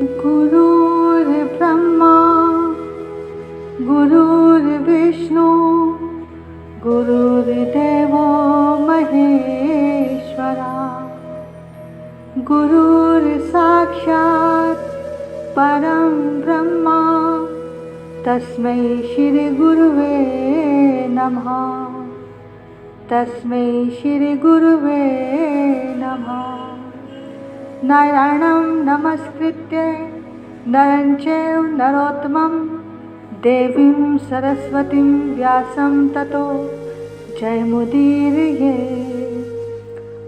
गुरुर्ब्रह्मा गुरुर्विष्णु गुरुर्देवो महेश्वरा गुरुर्साक्षात् परं ब्रह्मा तस्मै श्री गुरुवे नमः। तस्मै श्री गुरुवे नमः। नारायणं नमस्कृत्य नरं चैव नरोत्तमं देवीं सरस्वतीं व्यासं ततो जयमुदीरये।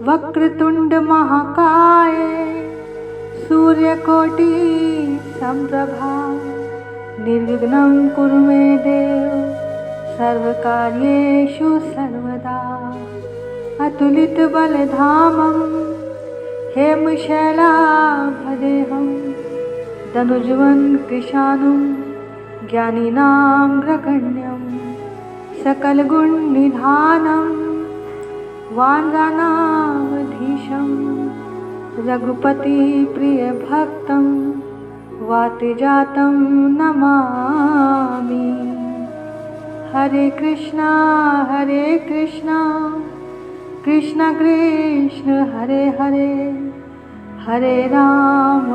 वक्रतुंड महाकाय सूर्यकोटि समप्रभा निर्विघ्नं कुरु मे देव सर्वकार्येषु सर्वदा। अतुलितबलधामं हेमशैलाभदेहं दनुजवन् कृशानं ज्ञानिनामग्रगण्यं सकलगुणनिधानं वानराणामधीशं रघुपतिप्रियभक्तं वातजातं नमामि। हरे कृष्णा कृष्ण कृष्ण हरे हरे, हरे राम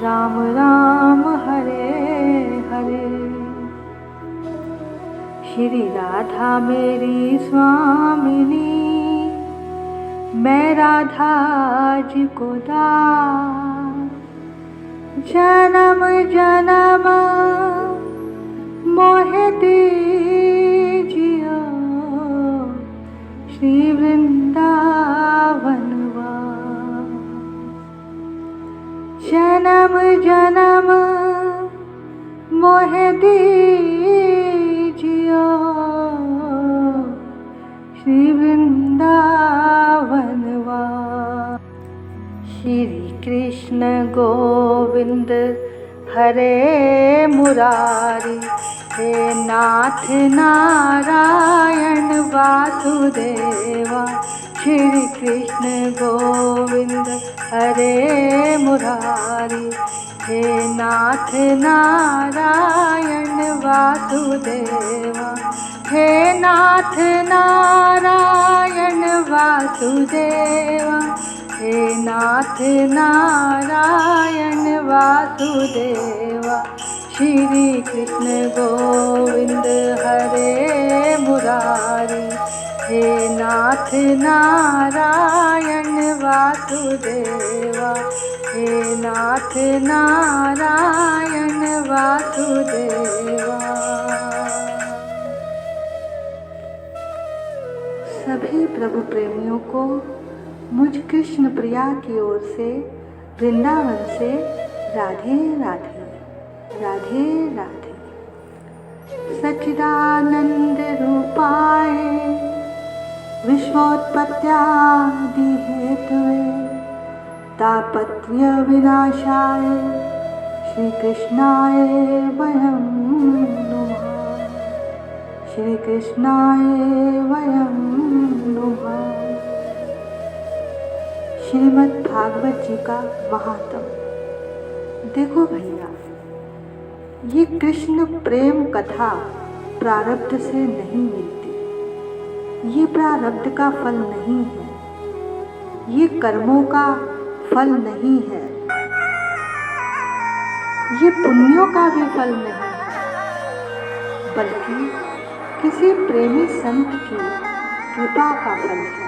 राम राम हरे हरे। श्री राधा मेरी स्वामिनी, मैं राधा जी को दास। जन्म जन्म मोहे दीजियो श्री वृंदावन वास। जन्म जन्म मोहे दीजियो श्री वृंदावन वास। श्री कृष्ण गोविंद हरे मुरारी, हे नाथ नारायण वासुदेवा। श्री कृष्ण गोविंद हरे मुरारी, हे नाथ नारायण वासुदेवा। हे नाथ नारायण वासुदेवा, हे नाथ नारायण वासुदेवा। श्री कृष्ण गोविंद हरे मुरारी, हे नाथ नारायण वासुदेवा। हे नाथ नारायण वासुदेवा। सभी प्रभु प्रेमियों को मुझ कृष्ण प्रिया की ओर से वृंदावन से राधे राधे, राधे राधे। सच्चिदानंद रूपाय विश्वोत्पत्त्यादि हेतवे तापत्रय विनाशाय श्री कृष्णाय वयं नमः। श्री कृष्णाय वयं नमः। श्रीमद् भागवत जी का महात्म। देखो भैया, ये कृष्ण प्रेम कथा प्रारब्ध से नहीं मिलती, ये प्रारब्ध का फल नहीं है, ये कर्मों का फल नहीं है, ये पुण्यों का भी फल नहीं है, बल्कि किसी प्रेमी संत की कृपा का फल है।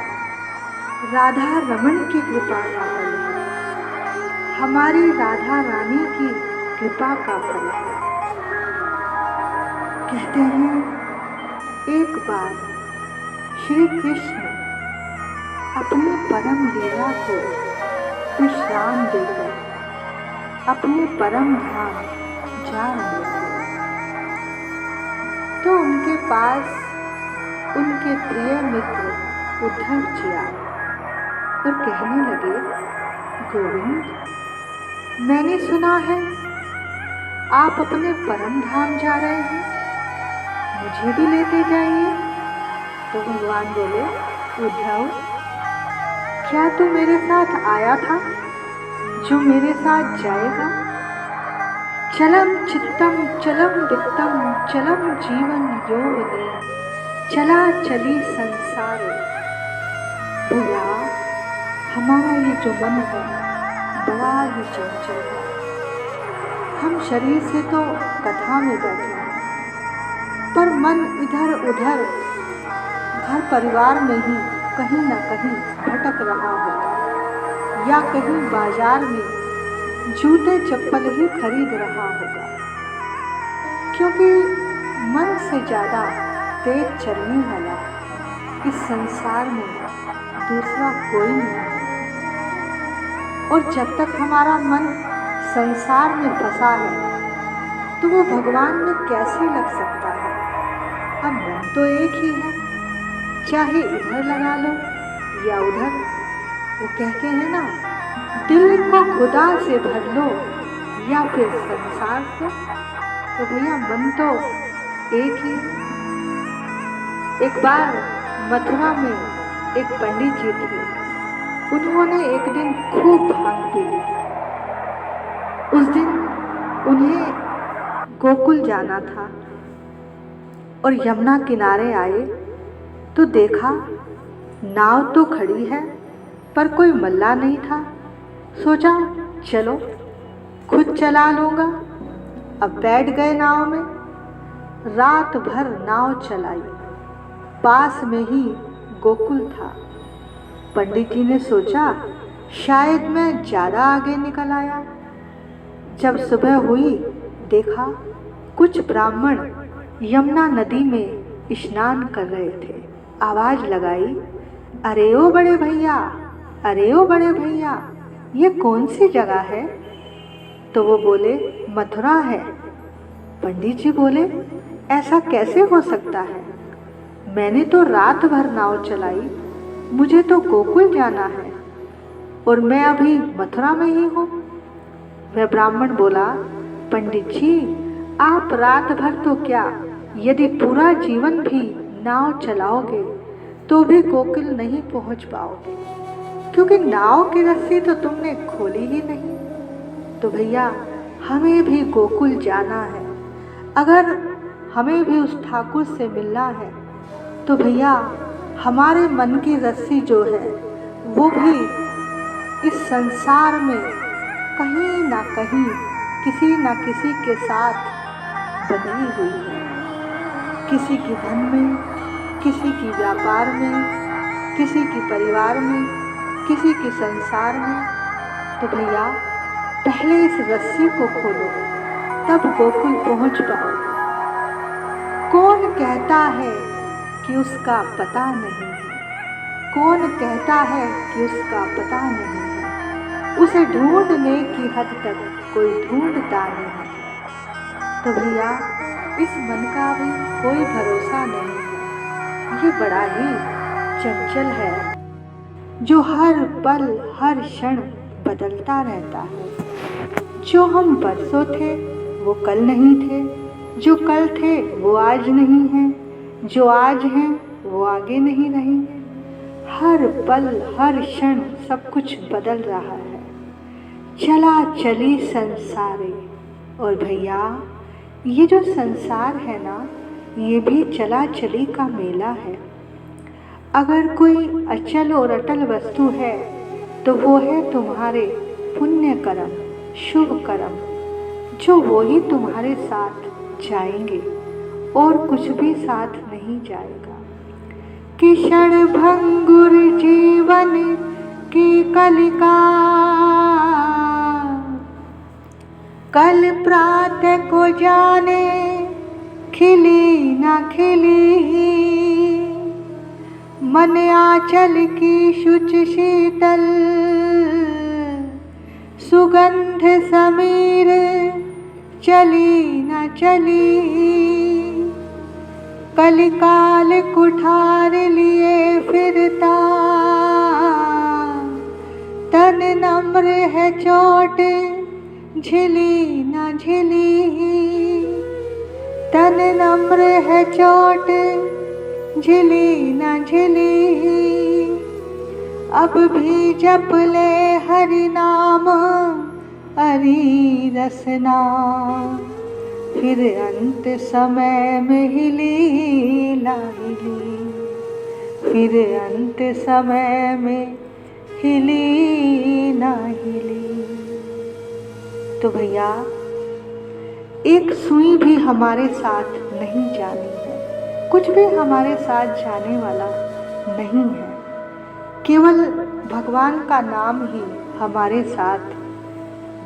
राधा रमण की कृपा का फल है, हमारी राधा रानी की कृपा का फल है। कहते हैं एक बार श्री कृष्ण अपने परम लीला को विश्राम देकर अपने परम धाम जा रहे थे, तो उनके पास उनके प्रिय मित्र उद्धव जी आए और कहने लगे, गोविंद, मैंने सुना है आप अपने परम धाम जा रहे हैं, मुझे भी लेते जाइए। तो भगवान बोले, उद्धव, क्या तू मेरे साथ आया था जो मेरे साथ जाएगा। चलम चित्तम चलम वित्तम चलम जीवन योवने चला चली संसार। भैया हमारा ये जो मन है बड़ा ही चंचल है। हम शरीर से तो कथा में बैठे हैं, पर मन इधर उधर घर परिवार में ही कहीं न कहीं भटक रहा होगा, या कहीं बाजार में जूते चप्पल ही खरीद रहा होगा। क्योंकि मन से ज़्यादा तेज चलने वाला इस संसार में दूसरा कोई नहीं है। और जब तक हमारा मन संसार में फंसा है तो वो भगवान में कैसे लग सकता है। अब मन तो एक ही है, चाहे इधर लगा लो या उधर। वो कहते हैं ना, दिल को खुदा से भर लो या फिर संसार से। तो भैया मन तो एक ही है। एक बार मथुरा में एक पंडित जी थे। उन्होंने एक दिन खूब भांग पी ली। उस दिन उन्हें गोकुल जाना था और यमुना किनारे आए तो देखा नाव तो खड़ी है पर कोई मल्लाह नहीं था। सोचा चलो खुद चला लूँगा। अब बैठ गए नाव में। रात भर नाव चलाई। पास में ही गोकुल था। पंडित जी ने सोचा शायद मैं ज़्यादा आगे निकल आया। जब सुबह हुई देखा कुछ ब्राह्मण यमुना नदी में स्नान कर रहे थे। आवाज़ लगाई, अरे ओ बड़े भैया, अरे ओ बड़े भैया, ये कौन सी जगह है? तो वो बोले मथुरा है। पंडित जी बोले ऐसा कैसे हो सकता है? मैंने तो रात भर नाव चलाई, मुझे तो गोकुल जाना है और मैं अभी मथुरा में ही हूँ। वह ब्राह्मण बोला, पंडित जी आप रात भर तो क्या, यदि पूरा जीवन भी नाव चलाओगे तो भी गोकुल नहीं पहुँच पाओगे, क्योंकि नाव की रस्सी तो तुमने खोली ही नहीं। तो भैया हमें भी गोकुल जाना है। अगर हमें भी उस ठाकुर से मिलना है तो भैया हमारे मन की रस्सी जो है वो भी इस संसार में कहीं ना कहीं किसी न किसी के साथ बंधी हुई है। किसी की धन में, किसी की व्यापार में, किसी की परिवार में, किसी की संसार में। तो भैया पहले इस रस्सी को खोलो, तब गोकुल पहुंच पाओगे। कौन कहता है कि उसका पता नहीं है? कौन कहता है कि उसका पता नहीं है? उसे ढूंढने की हद तक कोई ढूंढता नहीं। तो भैया इस मन का भी कोई भरोसा नहीं है। ये बड़ा ही चंचल है जो हर पल हर क्षण बदलता रहता है। जो हम परसों थे वो कल नहीं थे, जो कल थे वो आज नहीं है, जो आज हैं वो आगे नहीं रहेंगे। हर पल हर क्षण सब कुछ बदल रहा है। चला चली संसारे। और भैया ये जो संसार है ना, ये भी चला चली का मेला है। अगर कोई अचल और अटल वस्तु है तो वो है तुम्हारे पुण्य कर्म, शुभ कर्म, जो वो ही तुम्हारे साथ जाएंगे और कुछ भी साथ नहीं जाएगा। कि क्षण भंगुर जीवन की कलिका, कल प्रातः को जाने खिली न खिली। मन आंचल की शुच शीतल, सुगंध समीर चली न चली। कलिकाल कुठार लिए फिरता, तन नम्र है चोट झिली न झिली। तन नम्र है चोट झिली न झिली। अब भी जप ले हरि नाम हरि रसना, फिर अंत समय में हिली लाहिली, फिर अंत समय में हिली ना हिली। तो भैया एक सुई भी हमारे साथ नहीं जानी है, कुछ भी हमारे साथ जाने वाला नहीं है, केवल भगवान का नाम ही हमारे साथ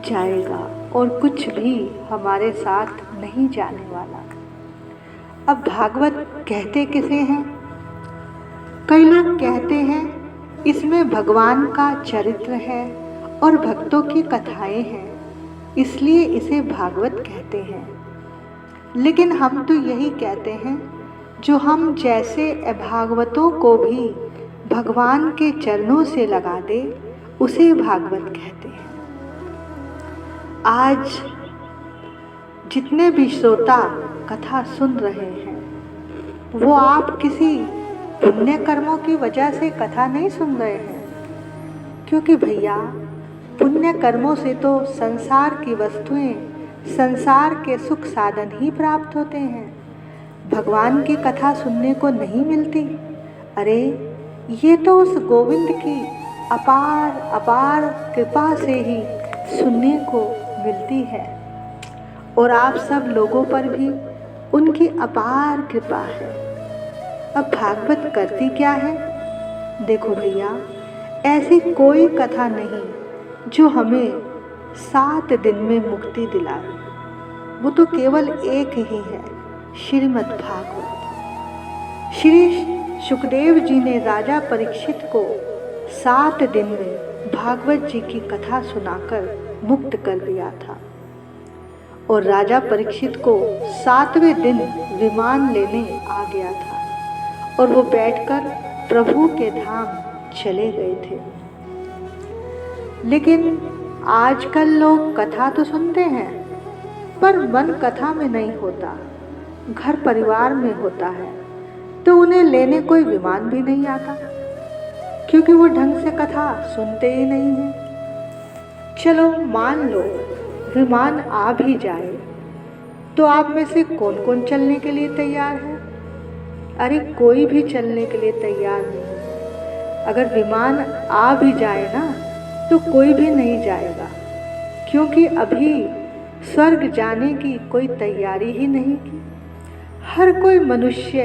जाएगा और कुछ भी हमारे साथ नहीं जाने वाला। अब भागवत कहते किसे हैं? कई लोग कहते हैं इसमें भगवान का चरित्र है और भक्तों की कथाएं हैं, इसलिए इसे भागवत कहते हैं। लेकिन हम तो यही कहते हैं, जो हम जैसे अभागवतों को भी भगवान के चरणों से लगा दे उसे भागवत कहते हैं। आज जितने भी श्रोता कथा सुन रहे हैं वो आप किसी पुण्य कर्मों की वजह से कथा नहीं सुन रहे हैं, क्योंकि भैया पुण्य कर्मों से तो संसार की वस्तुएं, संसार के सुख साधन ही प्राप्त होते हैं, भगवान की कथा सुनने को नहीं मिलती। अरे ये तो उस गोविंद की अपार अपार कृपा से ही सुनने को मिलती है, और आप सब लोगों पर भी उनकी अपार कृपा है। अब भागवत करती क्या है? देखो भैया, ऐसी कोई कथा नहीं जो हमें 7 दिन में मुक्ति दिलाए, वो तो केवल एक ही है, श्रीमद् भागवत। श्री सुखदेव जी ने राजा परीक्षित को 7 दिन में भागवत जी की कथा सुनाकर मुक्त कर दिया था, और राजा परीक्षित को 7वें दिन विमान लेने आ गया था और वो बैठकर प्रभु के धाम चले गए थे। लेकिन आजकल लोग कथा तो सुनते हैं पर मन कथा में नहीं होता, घर परिवार में होता है, तो उन्हें लेने कोई विमान भी नहीं आता, क्योंकि वो ढंग से कथा सुनते ही नहीं हैं। चलो मान लो विमान आ भी जाए, तो आप में से कौन कौन चलने के लिए तैयार है? अरे कोई भी चलने के लिए तैयार नहीं। अगर विमान आ भी जाए ना तो कोई भी नहीं जाएगा, क्योंकि अभी स्वर्ग जाने की कोई तैयारी ही नहीं की। हर कोई मनुष्य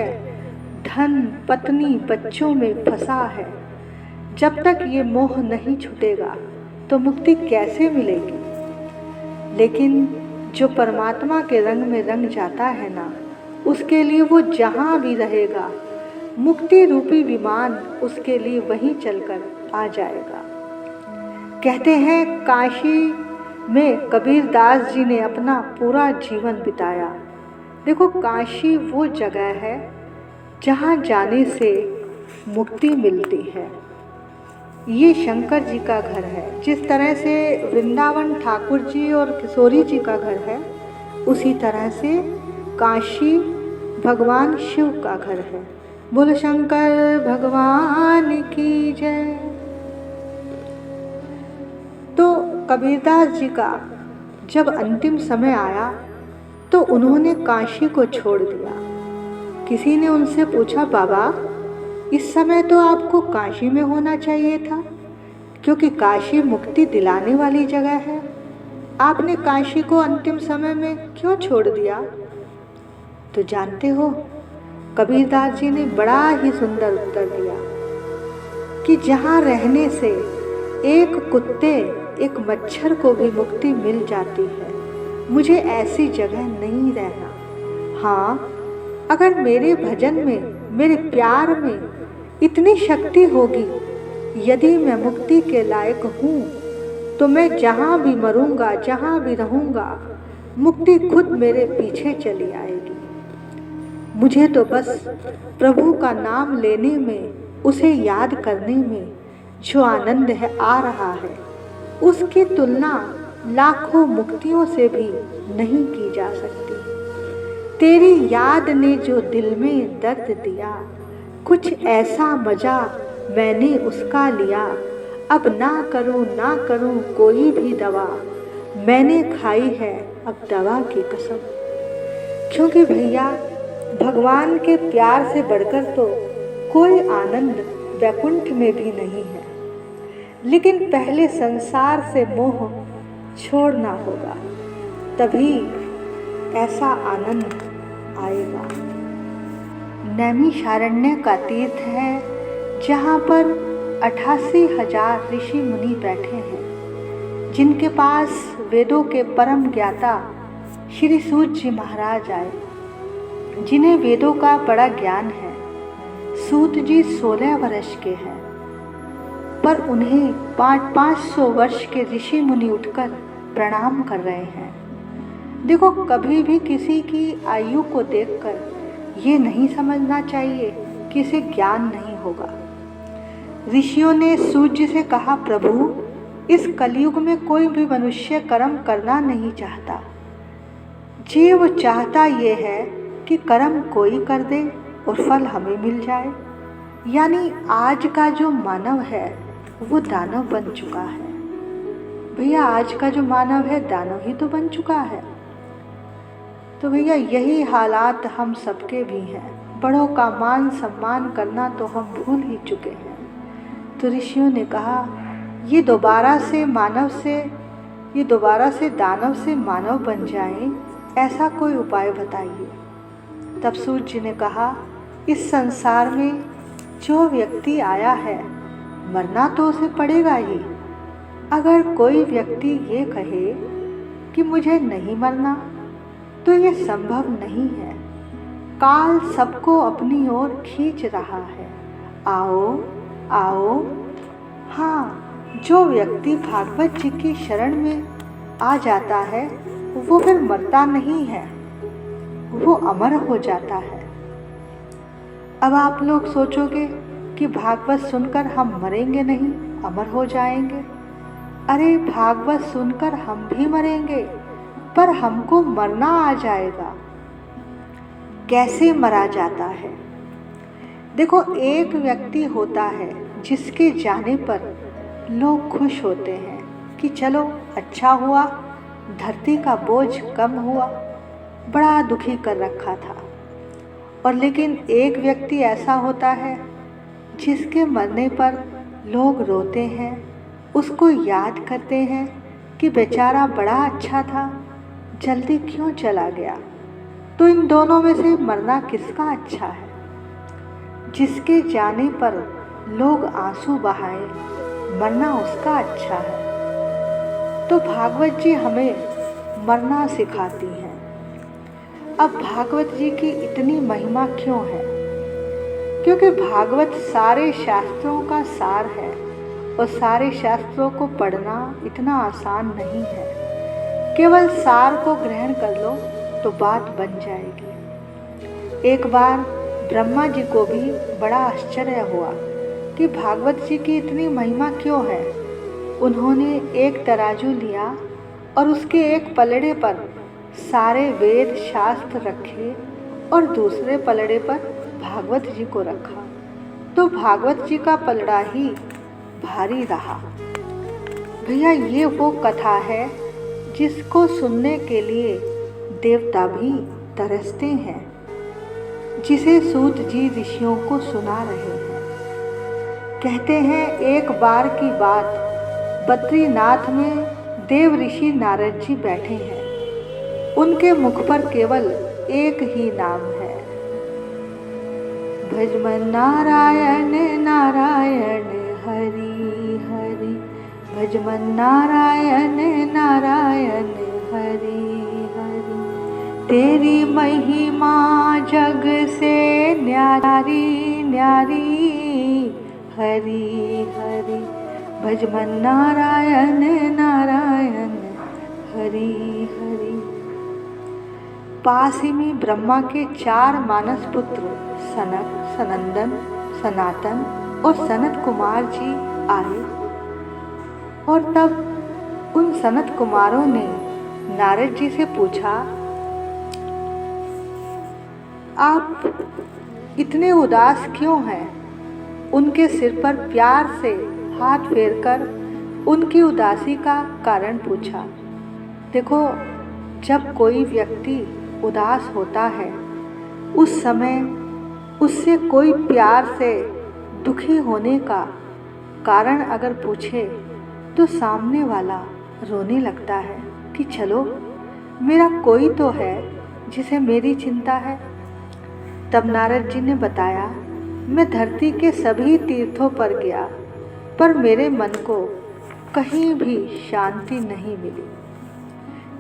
धन, पत्नी, बच्चों में फंसा है। जब तक ये मोह नहीं छूटेगा तो मुक्ति कैसे मिलेगी? लेकिन जो परमात्मा के रंग में रंग जाता है ना, उसके लिए वो जहाँ भी रहेगा, मुक्ति रूपी विमान उसके लिए वहीं चलकर आ जाएगा। कहते हैं काशी में कबीर दास जी ने अपना पूरा जीवन बिताया। देखो काशी वो जगह है जहाँ जाने से मुक्ति मिलती है। ये शंकर जी का घर है। जिस तरह से वृंदावन ठाकुर जी और किशोरी जी का घर है, उसी तरह से काशी भगवान शिव का घर है। बोल शंकर भगवान की जय। तो कबीरदास जी का जब अंतिम समय आया तो उन्होंने काशी को छोड़ दिया। किसी ने उनसे पूछा, बाबा इस समय तो आपको काशी में होना चाहिए था, क्योंकि काशी मुक्ति दिलाने वाली जगह है, आपने काशी को अंतिम समय में क्यों छोड़ दिया? तो जानते हो कबीरदास जी ने बड़ा ही सुंदर उत्तर दिया कि जहाँ रहने से एक कुत्ते, एक मच्छर को भी मुक्ति मिल जाती है, मुझे ऐसी जगह नहीं रहना। हाँ, अगर मेरे भजन में, मेरे प्यार में इतनी शक्ति होगी, यदि मैं मुक्ति के लायक हूँ, तो मैं जहाँ भी मरूंगा, जहाँ भी रहूँगा, मुक्ति खुद मेरे पीछे चली आएगी। मुझे तो बस प्रभु का नाम लेने में, उसे याद करने में जो आनंद है आ रहा है, उसकी तुलना लाखों मुक्तियों से भी नहीं की जा सकती। तेरी याद ने जो दिल में दर्द दिया, कुछ ऐसा मजा मैंने उसका लिया, अब ना करूं कोई भी दवा, मैंने खाई है अब दवा की कसम। क्योंकि भैया भगवान के प्यार से बढ़कर तो कोई आनंद वैकुंठ में भी नहीं है। लेकिन पहले संसार से मोह छोड़ना होगा, तभी ऐसा आनंद आएगा। नैमिषारण्य का तीर्थ है जहाँ पर 88,000 ऋषि मुनि बैठे हैं, जिनके पास वेदों के परम ज्ञाता श्री सूत जी महाराज आए, जिन्हें वेदों का बड़ा ज्ञान है। सूत जी 16 वर्ष के हैं, पर उन्हें 500 वर्ष के ऋषि मुनि उठकर प्रणाम कर रहे हैं। देखो, कभी भी किसी की आयु को देखकर ये नहीं समझना चाहिए कि इसे ज्ञान नहीं होगा। ऋषियों ने सूत जी से कहा, प्रभु, इस कलयुग में कोई भी मनुष्य कर्म करना नहीं चाहता। जीव चाहता ये है कि कर्म कोई कर दे और फल हमें मिल जाए। यानी आज का जो मानव है वो दानव बन चुका है। भैया आज का जो मानव है दानव ही तो बन चुका है। तो भैया यही हालात हम सबके भी हैं। बड़ों का मान सम्मान करना तो हम भूल ही चुके हैं। तो ऋषियों ने कहा, ये दोबारा से दानव से मानव बन जाएं, ऐसा कोई उपाय बताइए। तब सूत जी ने कहा, इस संसार में जो व्यक्ति आया है मरना तो उसे पड़ेगा ही। अगर कोई व्यक्ति ये कहे कि मुझे नहीं मरना, तो ये संभव नहीं है। काल सबको अपनी ओर खींच रहा है, आओ आओ। हाँ, जो व्यक्ति भागवत जी की शरण में आ जाता है वो फिर मरता नहीं है, वो अमर हो जाता है। अब आप लोग सोचोगे कि भागवत सुनकर हम मरेंगे नहीं, अमर हो जाएंगे। अरे भागवत सुनकर हम भी मरेंगे, पर हमको मरना आ जाएगा। कैसे मरा जाता है? देखो, एक व्यक्ति होता है जिसके जाने पर लोग खुश होते हैं कि चलो अच्छा हुआ, धरती का बोझ कम हुआ, बड़ा दुखी कर रखा था। और लेकिन एक व्यक्ति ऐसा होता है जिसके मरने पर लोग रोते हैं, उसको याद करते हैं कि बेचारा बड़ा अच्छा था, जल्दी क्यों चला गया। तो इन दोनों में से मरना किसका अच्छा है? जिसके जाने पर लोग आंसू बहाएं, मरना उसका अच्छा है। तो भागवत जी हमें मरना सिखाती हैं। अब भागवत जी की इतनी महिमा क्यों है? क्योंकि भागवत सारे शास्त्रों का सार है, और सारे शास्त्रों को पढ़ना इतना आसान नहीं है। केवल सार को ग्रहण कर लो तो बात बन जाएगी। एक बार ब्रह्मा जी को भी बड़ा आश्चर्य हुआ कि भागवत जी की इतनी महिमा क्यों है। उन्होंने एक तराजू लिया और उसके एक पलड़े पर सारे वेद शास्त्र रखे और दूसरे पलड़े पर भागवत जी को रखा, तो भागवत जी का पलड़ा ही भारी रहा। भैया ये वो कथा है जिसको सुनने के लिए देवता भी तरसते हैं, जिसे सूत जी ऋषियों को सुना रहे हैं। कहते हैं, एक बार की बात, बद्रीनाथ में देव ऋषि नारद जी बैठे हैं। उनके मुख पर केवल एक ही नाम है, भजमन नारायण नारायण हरि हरि, भजमन नारायण नारायण हरि हरि। तेरी महिमा जग से न्यारी न्यारी, हरि हरि, भजमन नारायण नारायण हरि हरि। पास ही में ब्रह्मा के 4 मानस पुत्र सनक, सनंदन, सनातन और सनत कुमार जी आए। और तब उन सनत कुमारों ने नारद जी से पूछा, आप इतने उदास क्यों हैं? उनके सिर पर प्यार से हाथ फेरकर उनकी उदासी का कारण पूछा। देखो, जब कोई व्यक्ति उदास होता है, उस समय उससे कोई प्यार से दुखी होने का कारण अगर पूछे तो सामने वाला रोने लगता है कि चलो, मेरा कोई तो है जिसे मेरी चिंता है। तब नारद जी ने बताया, मैं धरती के सभी तीर्थों पर गया, पर मेरे मन को कहीं भी शांति नहीं मिली,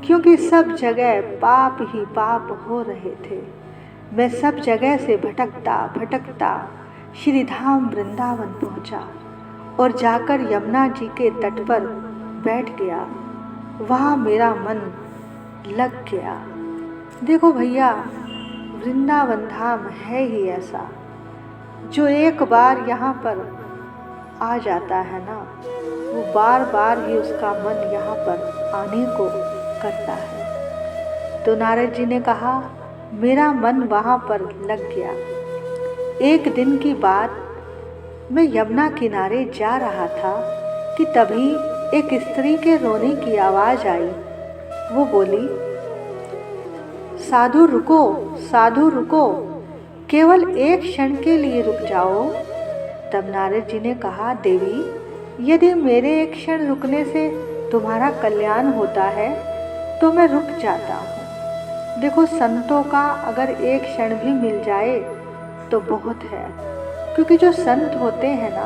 क्योंकि सब जगह पाप ही पाप हो रहे थे। मैं सब जगह से भटकता भटकता श्रीधाम वृंदावन पहुंचा और जाकर यमुना जी के तट पर बैठ गया। वहाँ मेरा मन लग गया। देखो भैया, वृंदावन धाम है ही ऐसा, जो एक बार यहाँ पर आ जाता है ना, वो बार बार ही उसका मन यहाँ पर आने को करता है। तो नारद जी ने कहा, मेरा मन वहाँ पर लग गया। एक दिन की बात, मैं यमुना किनारे जा रहा था कि तभी एक स्त्री के रोने की आवाज़ आई। वो बोली, साधु रुको, साधु रुको, केवल एक क्षण के लिए रुक जाओ। तब नारद जी ने कहा, देवी, यदि मेरे एक क्षण रुकने से तुम्हारा कल्याण होता है तो मैं रुक जाता हूँ। देखो, संतों का अगर एक क्षण भी मिल जाए तो बहुत है, क्योंकि जो संत होते हैं ना,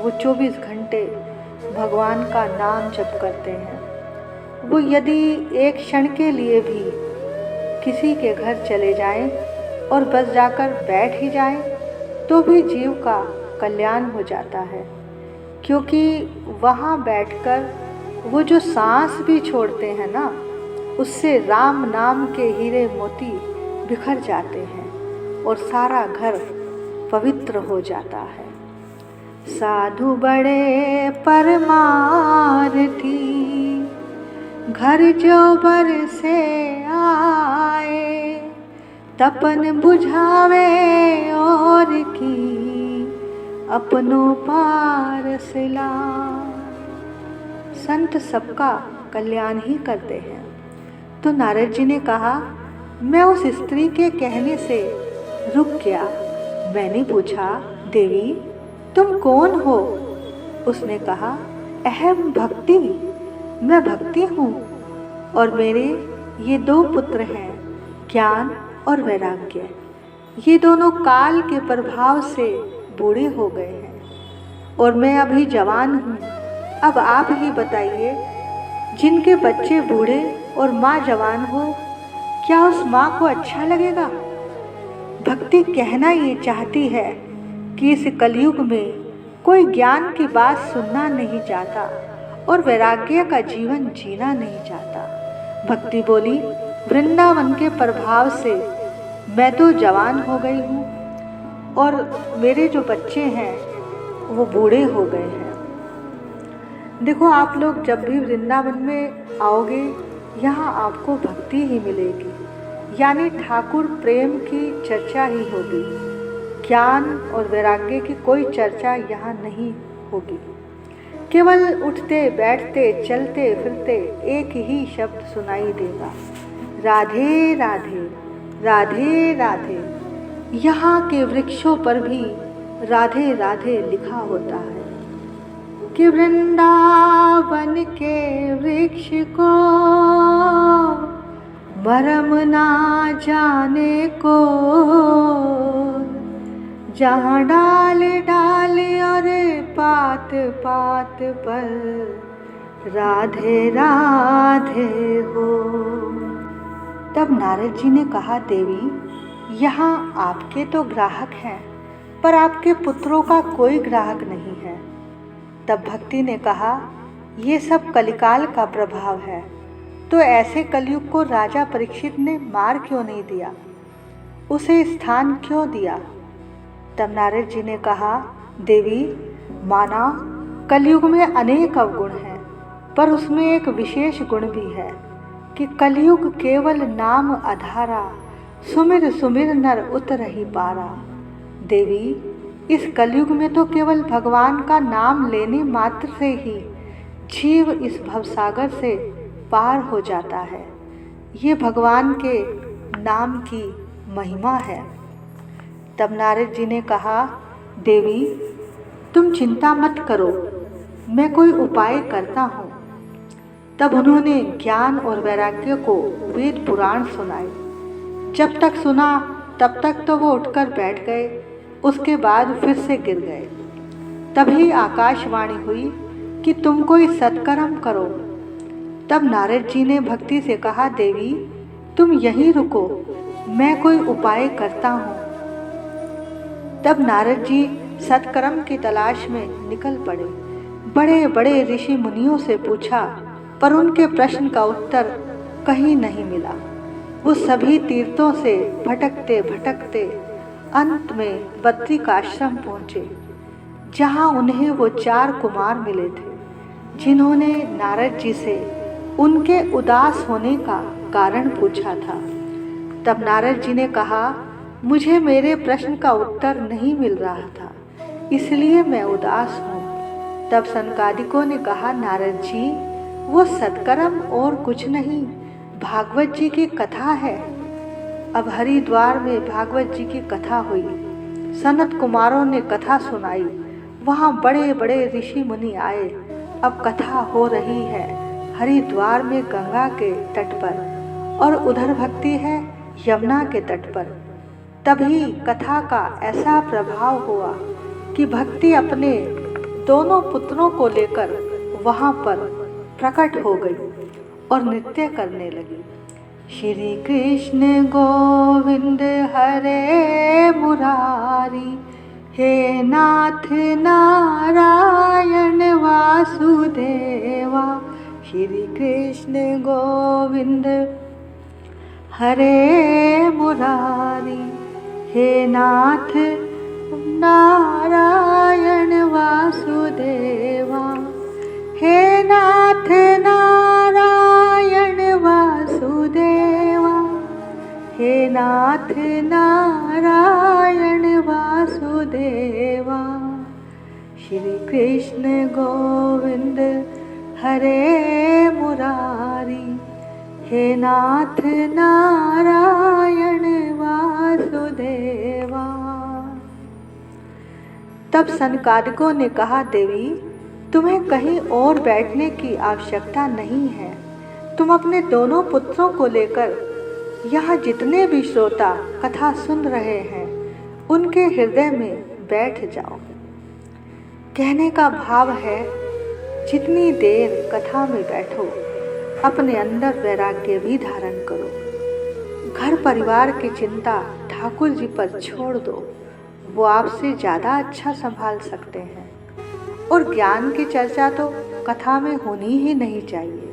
वो 24 घंटे भगवान का नाम जप करते हैं। वो यदि एक क्षण के लिए भी किसी के घर चले जाएं और बस जाकर बैठ ही जाएं, तो भी जीव का कल्याण हो जाता है, क्योंकि वहाँ बैठकर वो जो सांस भी छोड़ते हैं ना, उससे राम नाम के हीरे मोती बिखर जाते हैं और सारा घर पवित्र हो जाता है। साधु बड़े परमार्थी, घर जो बर से आए, तपन बुझावे और की अपनों पारस लाए। संत सबका कल्याण ही करते हैं। तो नारद जी ने कहा, मैं उस स्त्री के कहने से रुक गया। मैंने पूछा, देवी, तुम कौन हो? उसने कहा, अहम भक्ति, मैं भक्ति हूँ और मेरे ये 2 पुत्र हैं, ज्ञान और वैराग्य। ये दोनों काल के प्रभाव से बूढ़े हो गए हैं और मैं अभी जवान हूँ। अब आप ही बताइए, जिनके बच्चे बूढ़े और माँ जवान हो, क्या उस माँ को अच्छा लगेगा? भक्ति कहना ये चाहती है कि इस कलयुग में कोई ज्ञान की बात सुनना नहीं चाहता और वैराग्य का जीवन जीना नहीं चाहता। भक्ति बोली, वृंदावन के प्रभाव से मैं तो जवान हो गई हूँ और मेरे जो बच्चे हैं वो बूढ़े हो गए हैं। देखो, आप लोग जब भी वृंदावन में आओगे, यहाँ आपको भक्ति ही मिलेगी, यानी ठाकुर प्रेम की चर्चा ही होगी। ज्ञान और वैराग्य की कोई चर्चा यहाँ नहीं होगी। केवल उठते बैठते चलते फिरते एक ही शब्द सुनाई देगा, राधे राधे, राधे राधे। यहाँ के वृक्षों पर भी राधे राधे लिखा होता है कि वृंदावन के वृक्ष को मरम ना जाने को, जहाँ डाल डाल और पात पात पर राधे राधे हो। तब नारद जी ने कहा, देवी, यहाँ आपके तो ग्राहक हैं, पर आपके पुत्रों का कोई ग्राहक नहीं है। तब भक्ति ने कहा, ये सब कलिकाल का प्रभाव है, तो ऐसे कलयुग को राजा परीक्षित ने मार क्यों नहीं दिया, उसे स्थान क्यों दिया? तब नारद जी ने कहा, देवी, माना कलयुग में अनेक अवगुण हैं, पर उसमें एक विशेष गुण भी है कि कलयुग केवल नाम आधारा, सुमिर सुमिर नर उतरहि पारा। देवी, इस कलयुग में तो केवल भगवान का नाम लेने मात्र से ही जीव इस भवसागर से पार हो जाता है। ये भगवान के नाम की महिमा है। तब नारद जी ने कहा, देवी तुम चिंता मत करो, मैं कोई उपाय करता हूँ। तब उन्होंने ज्ञान और वैराग्य को वेद पुराण सुनाए। जब तक सुना तब तक तो वो उठकर बैठ गए, उसके बाद फिर से गिर गए। तभी आकाशवाणी हुई कि तुम कोई सत्कर्म करो। तब नारद जी ने भक्ति से कहा, देवी तुम यहीं रुको, मैं कोई उपाय करता हूँ। तब नारद जी सत्कर्म की तलाश में निकल पड़े। बड़े बड़े ऋषि मुनियों से पूछा, पर उनके प्रश्न का उत्तर कहीं नहीं मिला। वो सभी तीर्थों से भटकते भटकते अंत में बद्रिकाश्रम पहुँचे, जहाँ उन्हें वो 4 कुमार मिले थे, जिन्होंने नारद जी से उनके उदास होने का कारण पूछा था। तब नारद जी ने कहा, मुझे मेरे प्रश्न का उत्तर नहीं मिल रहा था, इसलिए मैं उदास हूँ। तब सनकादिकों ने कहा, नारद जी वो सत्कर्म और कुछ नहीं, भागवत जी की कथा है। अब हरिद्वार में भागवत जी की कथा हुई। सनत कुमारों ने कथा सुनाई। वहाँ बड़े बड़े ऋषि मुनि आए। अब कथा हो रही है हरिद्वार में गंगा के तट पर, और उधर भक्ति है यमुना के तट पर। तभी कथा का ऐसा प्रभाव हुआ कि भक्ति अपने दोनों पुत्रों को लेकर वहाँ पर प्रकट हो गई और नृत्य करने लगी। श्री कृष्ण गोविंद हरे मुरारी, हे नाथ नारायण वासुदेवा। श्री कृष्ण गोविंद हरे मुरारी, हे नाथ नारायण वासुदेवा। हे नाथ नारायण वासुदेवा, हे नाथ नारायण वासुदेवा। श्री कृष्ण गोविंद हरे मुरारी, हे नाथ नारायण वासुदेवा। तब सनकादिकों ने कहा, देवी तुम्हें कहीं और बैठने की आवश्यकता नहीं है। तुम अपने दोनों पुत्रों को लेकर यहाँ जितने भी श्रोता कथा सुन रहे हैं उनके हृदय में बैठ जाओ। कहने का भाव है, जितनी देर कथा में बैठो अपने अंदर वैराग्य भी धारण करो। घर परिवार की चिंता ठाकुर जी पर छोड़ दो, वो आपसे ज़्यादा अच्छा संभाल सकते हैं। और ज्ञान की चर्चा तो कथा में होनी ही नहीं चाहिए।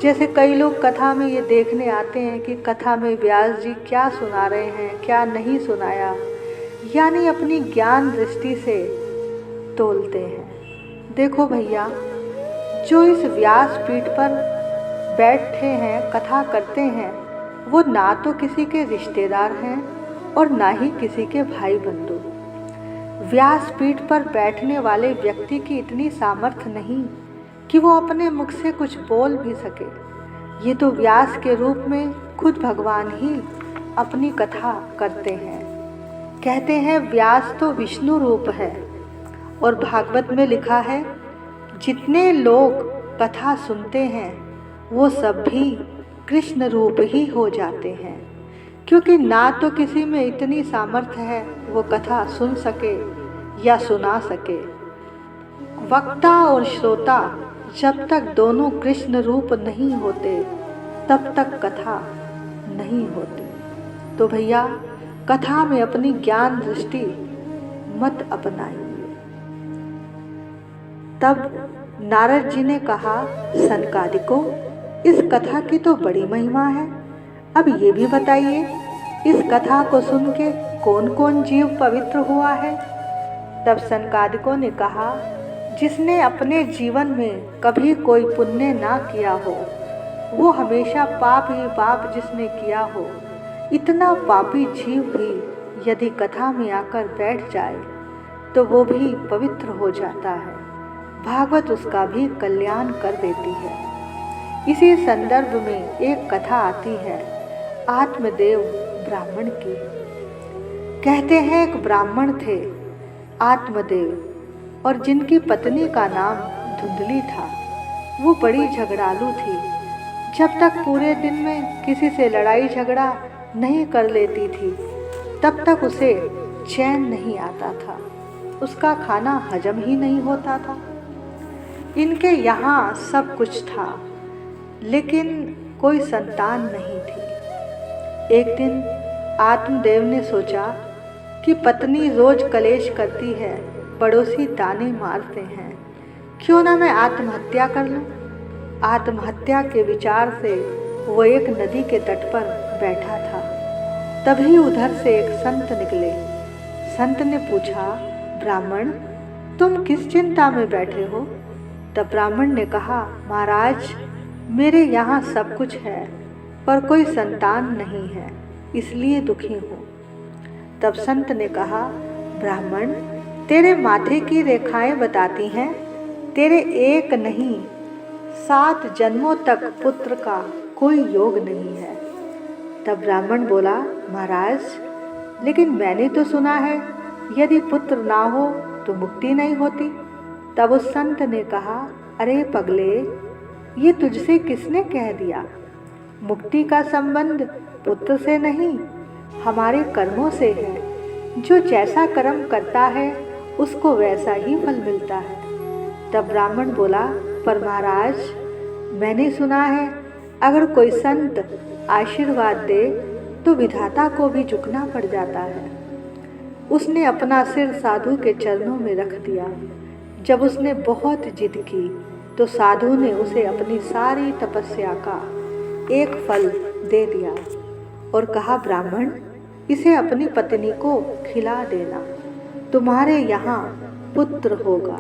जैसे कई लोग कथा में ये देखने आते हैं कि कथा में व्यास जी क्या सुना रहे हैं, क्या नहीं सुनाया, यानी अपनी ज्ञान दृष्टि से तोलते हैं। देखो भैया, जो इस व्यास पीठ पर बैठे हैं, कथा करते हैं, वो ना तो किसी के रिश्तेदार हैं और ना ही किसी के भाई बंधु। व्यास पीठ पर बैठने वाले व्यक्ति की इतनी सामर्थ्य नहीं कि वो अपने मुख से कुछ बोल भी सके। ये तो व्यास के रूप में खुद भगवान ही अपनी कथा करते हैं। कहते हैं व्यास तो विष्णु रूप है, और भागवत में लिखा है, जितने लोग कथा सुनते हैं वो सब भी कृष्ण रूप ही हो जाते हैं, क्योंकि ना तो किसी में इतनी सामर्थ्य है वो कथा सुन सके या सुना सके। वक्ता और श्रोता जब तक दोनों कृष्ण रूप नहीं होते तब तक कथा नहीं होती। तो भैया, कथा में अपनी ज्ञान दृष्टि मत अपनाइए। तब नारद जी ने कहा, सनकादिकों, इस कथा की तो बड़ी महिमा है। अब ये भी बताइए, इस कथा को सुन के कौन कौन जीव पवित्र हुआ है? तब सनकादिकों ने कहा, जिसने अपने जीवन में कभी कोई पुण्य ना किया हो, वो हमेशा पाप ही पाप जिसने किया हो, इतना पापी जीव भी यदि कथा में आकर बैठ जाए तो वो भी पवित्र हो जाता है। भागवत उसका भी कल्याण कर देती है। इसी संदर्भ में एक कथा आती है आत्मदेव ब्राह्मण की। कहते हैं एक ब्राह्मण थे आत्मदेव, और जिनकी पत्नी का नाम धुंधली था। वो बड़ी झगड़ालू थी। जब तक पूरे दिन में किसी से लड़ाई झगड़ा नहीं कर लेती थी तब तक उसे चैन नहीं आता था। उसका खाना हजम ही नहीं होता था। इनके यहाँ सब कुछ था, लेकिन कोई संतान नहीं थी। एक दिन आत्मदेव ने सोचा कि पत्नी रोज कलेश करती है, पड़ोसी ताने मारते हैं, क्यों ना मैं आत्महत्या कर लूं। आत्महत्या के विचार से वो एक नदी के तट पर बैठा था। तभी उधर से एक संत निकले। संत ने पूछा, ब्राह्मण, तुम किस चिंता में बैठे हो? तब ब्राह्मण ने कहा, महाराज, मेरे यहाँ सब कुछ है पर कोई संतान नहीं है, इसलिए दुखी हूँ। तब संत ने कहा, ब्राह्मण, तेरे माथे की रेखाएं बताती हैं तेरे एक नहीं 7 जन्मों तक पुत्र का कोई योग नहीं है। तब ब्राह्मण बोला, महाराज, लेकिन मैंने तो सुना है यदि पुत्र ना हो तो मुक्ति नहीं होती। तब उस संत ने कहा, अरे पगले, ये तुझसे किसने कह दिया? मुक्ति का संबंध पुत्र से नहीं, हमारे कर्मों से है। जो जैसा कर्म करता है उसको वैसा ही फल मिलता है। तब ब्राह्मण बोला, पर महाराज, मैंने सुना है अगर कोई संत आशीर्वाद दे तो विधाता को भी झुकना पड़ जाता है। उसने अपना सिर साधु के चरणों में रख दिया। जब उसने बहुत जिद की तो साधु ने उसे अपनी सारी तपस्या का एक फल दे दिया और कहा, ब्राह्मण, इसे अपनी पत्नी को खिला देना, तुम्हारे यहाँ पुत्र होगा।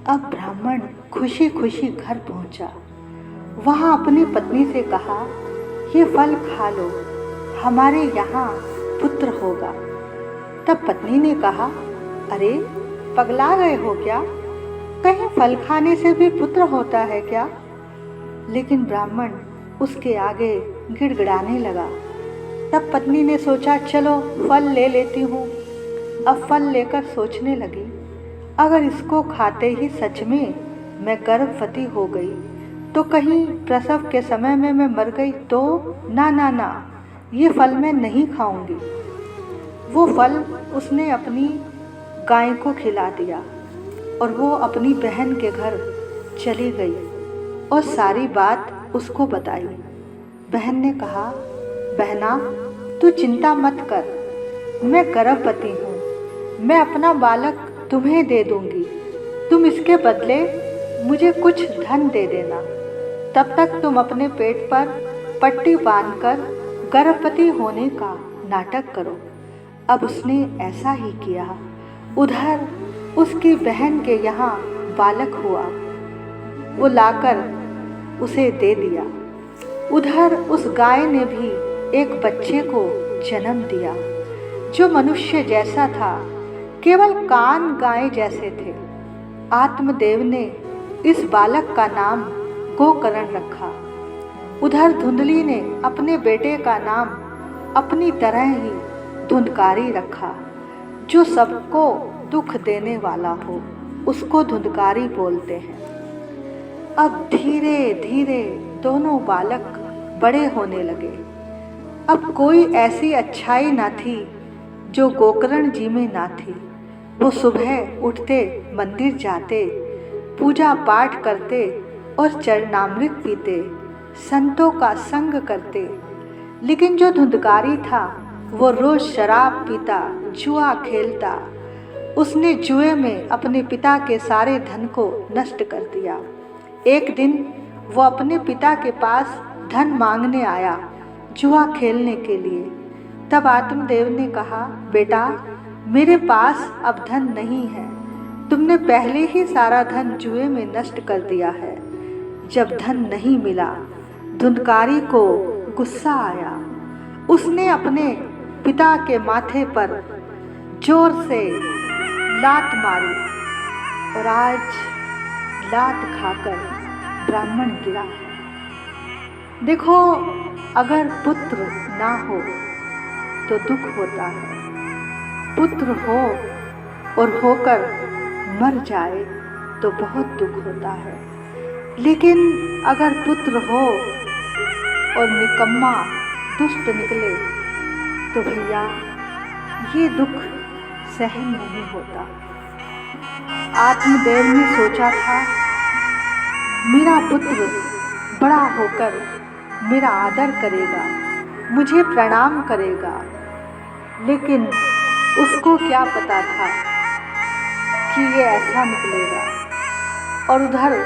अब ब्राह्मण खुशी खुशी घर पहुँचा। वहाँ अपनी पत्नी से कहा, ये फल खा लो, हमारे यहाँ पुत्र होगा। तब पत्नी ने कहा, अरे पगला गए हो क्या? कहीं फल खाने से भी पुत्र होता है क्या? लेकिन ब्राह्मण उसके आगे गिड़गिड़ाने लगा। तब पत्नी ने सोचा, चलो फल ले लेती हूँ। अब फल लेकर सोचने लगी, अगर इसको खाते ही सच में मैं गर्भवती हो गई तो कहीं प्रसव के समय में मैं मर गई तो? ना ना ना, ये फल मैं नहीं खाऊंगी। वो फल उसने अपनी गाय को खिला दिया और वो अपनी बहन के घर चली गई और सारी बात उसको बताई। बहन ने कहा, बहना, तू चिंता मत कर, मैं गर्भवती हूँ, मैं अपना बालक तुम्हें दे दूंगी। तुम इसके बदले मुझे कुछ धन दे देना। तब तक तुम अपने पेट पर पट्टी बांधकर गर्भवती होने का नाटक करो। अब उसने ऐसा ही किया। उधर उसकी बहन के यहाँ बालक हुआ, वो लाकर उसे दे दिया। उधर उस गाय ने भी एक बच्चे को जन्म दिया जो मनुष्य जैसा था, केवल कान गाय जैसे थे। आत्मदेव ने इस बालक का नाम गोकर्ण रखा। उधर धुंधली ने अपने बेटे का नाम अपनी तरह ही धुंधकारी रखा। जो सबको दुख देने वाला हो उसको धुंधकारी बोलते हैं। अब धीरे धीरे दोनों बालक बड़े होने लगे। अब कोई ऐसी अच्छाई ना थी जो गोकर्ण जी में ना थी। वो सुबह उठते, मंदिर जाते, पूजा पाठ करते और चरणामृत पीते, संतों का संग करते। लेकिन जो धुंधकारी था वो रोज शराब पीता, जुआ खेलता। उसने जुए में अपने पिता के सारे धन को नष्ट कर दिया। एक दिन वो अपने पिता के पास धन मांगने आया जुआ खेलने के लिए। तब आत्मदेव ने कहा, बेटा, मेरे पास अब धन नहीं है। तुमने पहले ही सारा धन जुए में नष्ट कर दिया है। जब धन नहीं मिला, धुंधकारी को गुस्सा आया। उसने अपने पिता के माथे पर जोर से लात मारी और आज लात खाकर ब्राह्मण गिरा है। देखो, अगर पुत्र ना हो तो दुख होता है, पुत्र हो और होकर मर जाए तो बहुत दुख होता है। लेकिन अगर पुत्र हो और निकम्मा दुष्ट निकले तो भैया ये दुख सहन नहीं होता। आत्मदेव ने सोचा था मेरा पुत्र बड़ा होकर मेरा आदर करेगा, मुझे प्रणाम करेगा, लेकिन उसको क्या पता था कि ये ऐसा निकलेगा। और उधर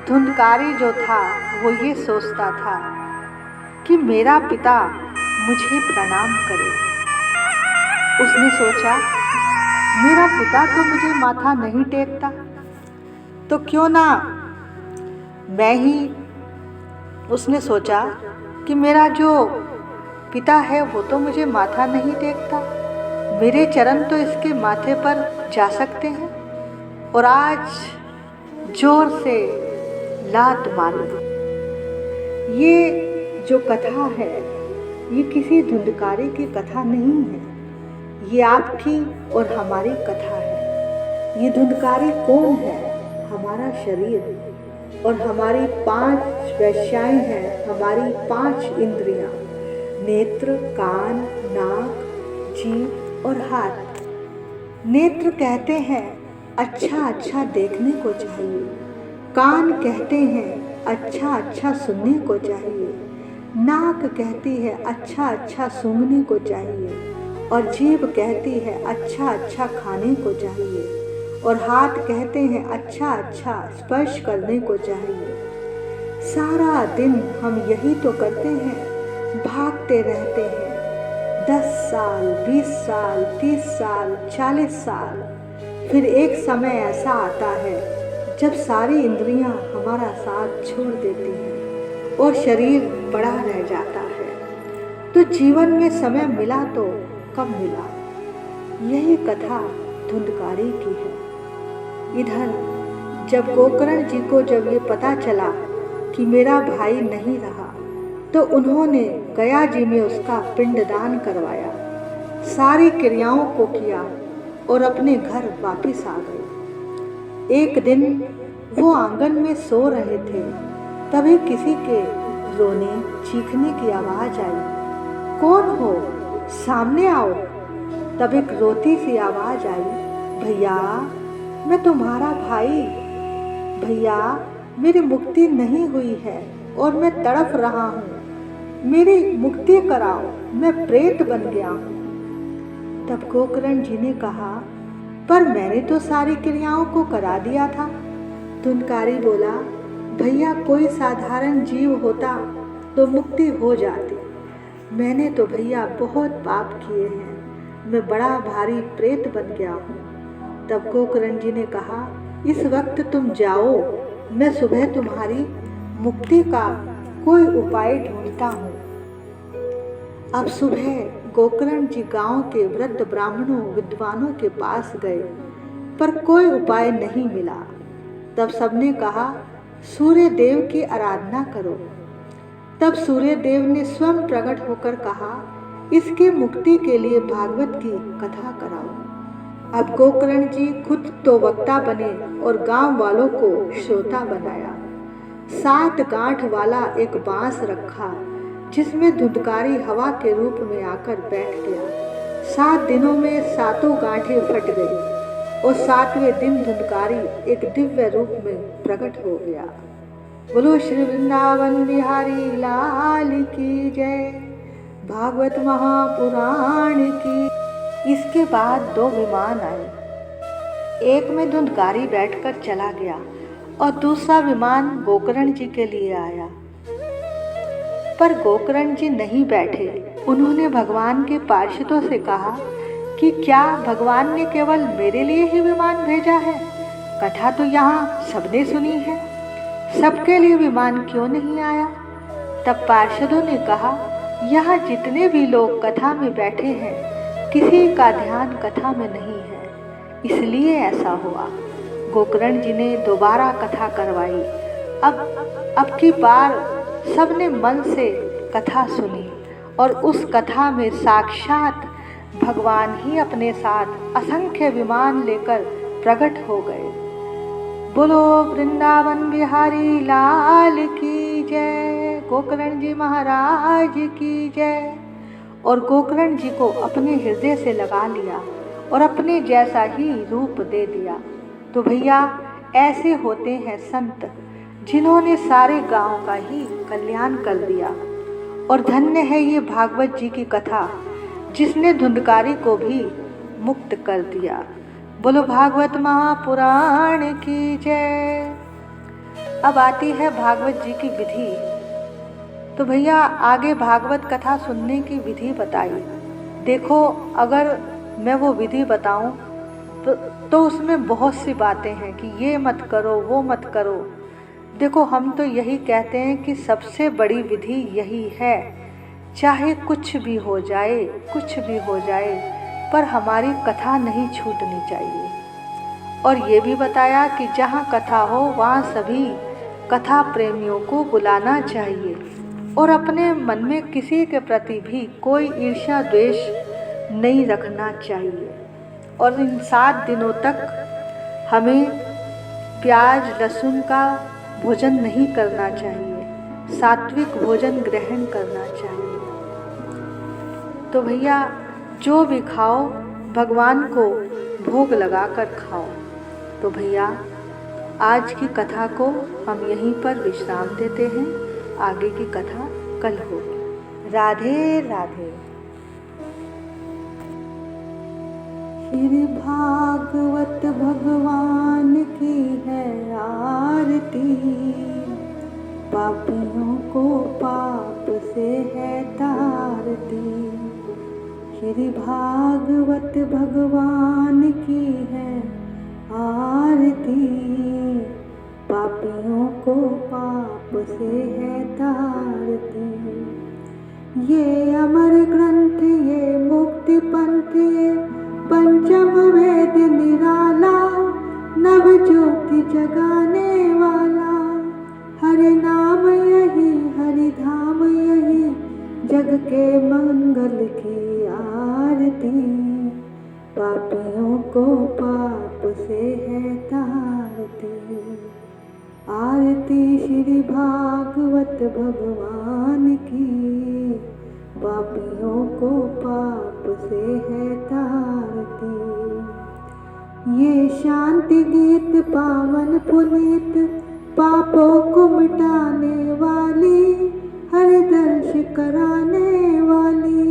धुंधकारी जो था वो ये सोचता था कि मेरा पिता मुझे प्रणाम करे। उसने सोचा मेरा पिता तो मुझे माथा नहीं टेकता, तो क्यों ना मैं ही। उसने सोचा कि मेरा जो पिता है वो तो मुझे माथा नहीं टेकता, मेरे चरण तो इसके माथे पर जा सकते हैं और आज जोर से लात मारी। ये जो कथा है ये किसी धुंधकारी की कथा नहीं है, ये आपकी और हमारी कथा है। ये धुंधकारी कौन है? हमारा शरीर और हमारी 5 वेश्याएं हैं, हमारी 5 इंद्रियां, नेत्र, कान, नाक, जीभ और हाथ। नेत्र कहते हैं अच्छा अच्छा देखने को चाहिए, कान कहते हैं अच्छा अच्छा सुनने को चाहिए, नाक कहती है अच्छा अच्छा सूंघने को चाहिए, और जीभ कहती है अच्छा अच्छा खाने को चाहिए, और हाथ कहते हैं अच्छा अच्छा स्पर्श करने को चाहिए। सारा दिन हम यही तो करते हैं, भागते रहते हैं। 10 साल, 20 साल, 30 साल, 40 साल, फिर एक समय ऐसा आता है जब सारी इंद्रियां हमारा साथ छोड़ देती हैं और शरीर बड़ा रह जाता है। तो जीवन में समय मिला तो कब मिला? यही कथा धुंधकारी की है। इधर जब गोकर्ण जी को जब ये पता चला कि मेरा भाई नहीं रहा, तो उन्होंने गया जी में उसका पिंडदान करवाया, सारी क्रियाओं को किया और अपने घर वापस आ गए। एक दिन वो आंगन में सो रहे थे, तभी किसी के रोने चीखने की आवाज आई। कौन हो? सामने आओ। तब एक रोती सी आवाज आई, भैया मैं तुम्हारा भाई, भैया मेरी मुक्ति नहीं हुई है और मैं तड़प रहा हूँ, मेरी मुक्ति कराओ, मैं प्रेत बन गया हूँ। तब गोकर्ण जी ने कहा, पर मैंने तो सारी क्रियाओं को करा दिया था। धुंधकारी बोला, भैया कोई साधारण जीव होता तो मुक्ति हो जाती, मैंने तो भैया बहुत पाप किए हैं, मैं बड़ा भारी प्रेत बन गया हूँ। तब गोकर्ण जी ने कहा, इस वक्त तुम जाओ, मैं सुबह तुम्हारी मुक्ति का कोई उपाय ढूंढता हूँ। अब सुबह गोकर्ण जी गांव के वृद्ध ब्राह्मणों विद्वानों के पास गए, पर कोई उपाय नहीं मिला। तब सबने कहा, सूर्य देव की आराधना करो। तब सूर्य देव ने स्वयं प्रकट होकर कहा, इसके मुक्ति के लिए भागवत की कथा कराओ। अब गोकर्ण जी खुद तो वक्ता बने और गांव वालों को श्रोता बनाया। 7 गांठ वाला एक बांस रखा, जिसमें धुंधकारी हवा के रूप में आकर बैठ गया। 7 दिनों में 7 गांठें फट गई और 7वें दिन धुंधकारी एक दिव्य रूप में प्रकट हो गया। बोलो श्री वृंदावन बिहारी लाल की जय, भागवत महापुराण की। इसके बाद 2 विमान आए, एक में धुंधकारी बैठकर चला गया और दूसरा विमान गोकर्ण जी के लिए आया। पर गोकर्ण जी नहीं बैठे। उन्होंने भगवान के पार्षदों से कहा कि क्या भगवान ने केवल मेरे लिए ही विमान भेजा है? कथा तो यहाँ सबने सुनी है, सबके लिए विमान क्यों नहीं आया? तब पार्षदों ने कहा, यहाँ जितने भी लोग कथा में बैठे हैं, किसी का ध्यान कथा में नहीं है। इसलिए ऐसा हुआ। गोकर्ण जी ने दोबारा कथा करवाई। अब की बार सबने मन से कथा सुनी और उस कथा में साक्षात भगवान ही अपने साथ असंख्य विमान लेकर प्रकट हो गए। बोलो वृंदावन बिहारी लाल की जय, गोकर्ण जी महाराज की जय। और गोकर्ण जी को अपने हृदय से लगा लिया और अपने जैसा ही रूप दे दिया। तो भैया ऐसे होते हैं संत जिन्होंने सारे गांव का ही कल्याण कर दिया। और धन्य है ये भागवत जी की कथा जिसने धुंधकारी को भी मुक्त कर दिया। बोलो भागवत महापुराण की जय। अब आती है भागवत जी की विधि। तो भैया आगे भागवत कथा सुनने की विधि बताई। देखो अगर मैं वो विधि बताऊं तो उसमें बहुत सी बातें हैं कि ये मत करो वो मत करो। देखो हम तो यही कहते हैं कि सबसे बड़ी विधि यही है, चाहे कुछ भी हो जाए पर हमारी कथा नहीं छूटनी चाहिए। और ये भी बताया कि जहाँ कथा हो वहाँ सभी कथा प्रेमियों को बुलाना चाहिए और अपने मन में किसी के प्रति भी कोई ईर्ष्या द्वेष नहीं रखना चाहिए। और इन 7 दिनों तक हमें प्याज लहसुन का भोजन नहीं करना चाहिए, सात्विक भोजन ग्रहण करना चाहिए। तो भैया जो भी खाओ भगवान को भोग लगाकर खाओ। तो भैया आज की कथा को हम यहीं पर विश्राम देते हैं, आगे की कथा कल होगी। राधे राधे। श्री भागवत भगवान की है आरती, पापियों को पाप से है तारती। श्री भागवत भगवान की है आरती, पापियों को पाप से है तारती। ये अमर ग्रंथ ये मुक्ति पंथ ये पंचम वेद निराला, नव ज्योति जगाने वाला। हरि नाम यही हरि धाम यही, जग के मंगल की आरती। पापियों को पाप से है तारती, आरती श्री भागवत भगवान की। पापियों को पाप से है तारती। ये शांति गीत पावन पुनीत, पापों को मिटाने वाली, हर दर्श कराने वाली।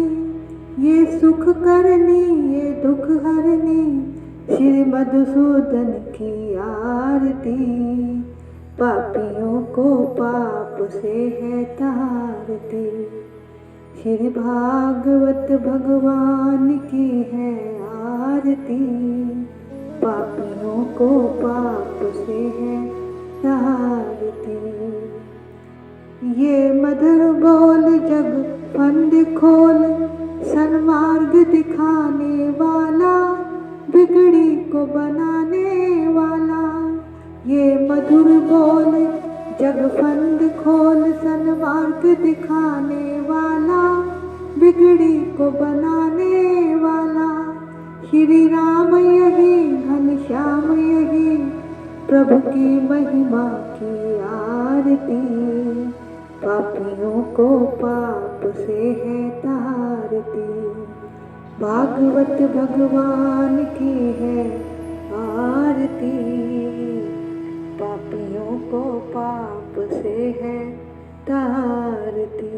ये सुख करनी ये दुख हरनी, श्री मधुसूदन की आरती। पापियों को पाप से है तारती, श्री भागवत भगवान की है आरती। पापियों को पाप से है तारती। ये मधुर बोल जग फंद खोल, सन्मार्ग दिखाने वाला, बिगड़ी को बनाने वाला। ये मधुर बोल जग फंद खोल, सन्मार्ग दिखाने वाला, बिगड़ी को बनाने वाला। श्री राम यही घनश्याम यही, प्रभु की महिमा की आरती। पापियों को पाप से है तारती, भागवत भगवान की है आरती। पापियों को पाप से है तारती।